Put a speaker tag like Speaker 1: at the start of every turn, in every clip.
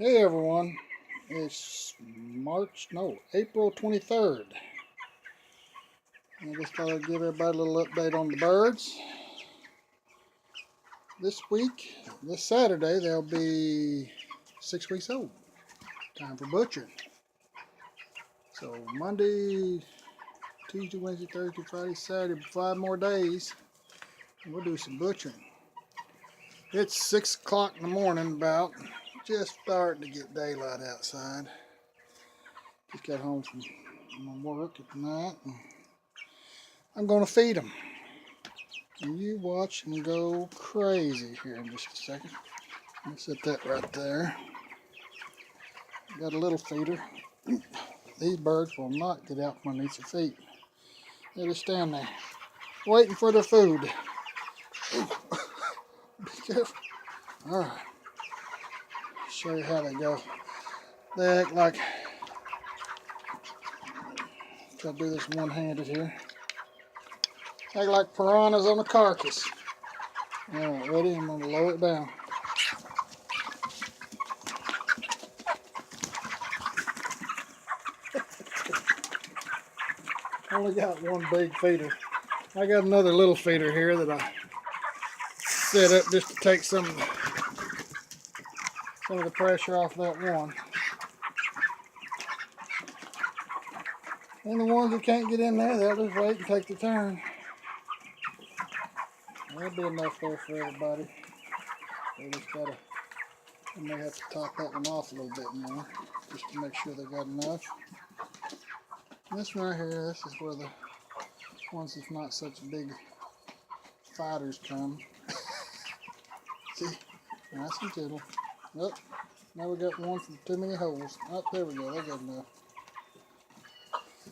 Speaker 1: Hey everyone, it's April 23rd. I just thought I'd give everybody a little update on the birds. This Saturday, they'll be 6 weeks old. Time for butchering. So Monday, Tuesday, Wednesday, Thursday, Friday, Saturday, 5 more days, and we'll do some butchering. It's 6 o'clock in the morning about, just starting to get daylight outside. Just got home from work at night. I'm going to feed them. And you watch and go crazy here in just a second. Let me set that right there. Got a little feeder. These birds will not get out from underneath your feet. They just stand there, waiting for their food. Be careful. Alright. Show you how they go. They act like, try to do this one-handed here. Act like piranhas on a carcass. Alright, ready? I'm going to lower it down. Only got one big feeder. I got another little feeder here that I set up just to take some of the pressure off that one. And the ones that can't get in there, they'll just wait and take the turn. That'll be enough there for everybody. They may have to top that one off a little bit more, just to make sure they got enough. This one right here, this is where the ones that's not such big fighters come. See, nice and gentle. Oh, now we got one from too many holes. Oh, there we go, they got enough.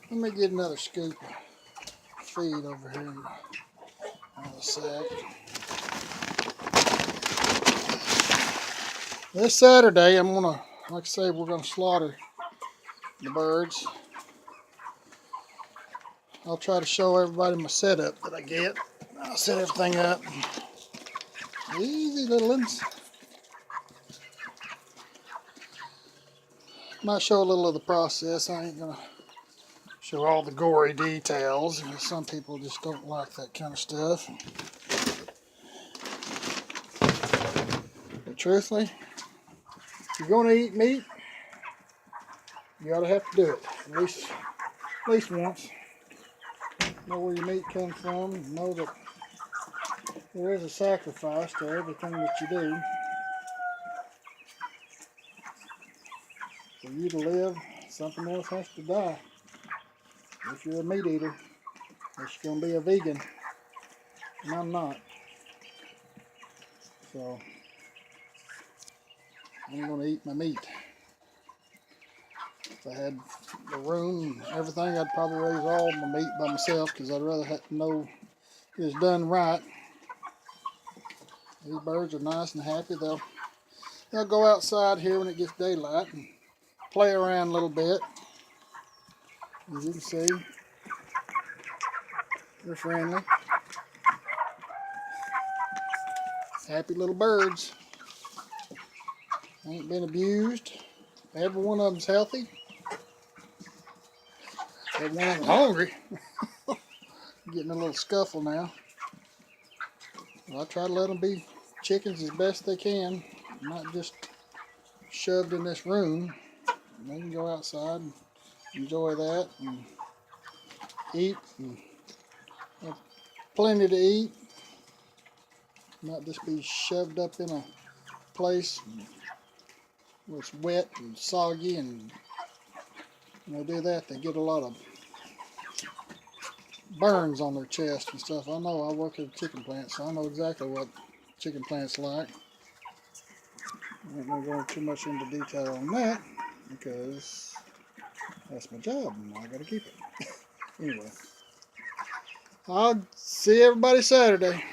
Speaker 1: Let me get another scoop of feed over here on the sack. This Saturday, I'm gonna, like I say, we're gonna slaughter the birds. I'll try to show everybody my setup that I get. I'll set everything up. Easy little ones. Might show a little of the process. I ain't gonna show all the gory details. Some people just don't like that kind of stuff. But truthfully, if you're gonna eat meat, you ought to have to do it at least once. Know where your meat comes from. Know that there is a sacrifice to everything that you do. For you to live, something else has to die. If you're a meat eater, unless you're going to be a vegan, and I'm not. So, I'm going to eat my meat. If I had the room and everything, I'd probably raise all my meat by myself, because I'd rather have to know it's done right. These birds are nice and happy. They'll go outside here when it gets daylight and play around a little bit. As you can see, they're friendly. Happy little birds. Ain't been abused. Every one of them's healthy. Every one of them's hungry. Getting a little scuffle now. Well, I try to let them be chickens as best they can, not just shoved in this room. They can go outside and enjoy that and eat and have plenty to eat. Not just be shoved up in a place where it's wet and soggy, and when they do that, they get a lot of burns on their chest and stuff. I know, I work at a chicken plant, so I know exactly what chicken plants like. I'm not going to go too much into detail on that, because that's my job and I got to keep it. Anyway, I'll see everybody Saturday.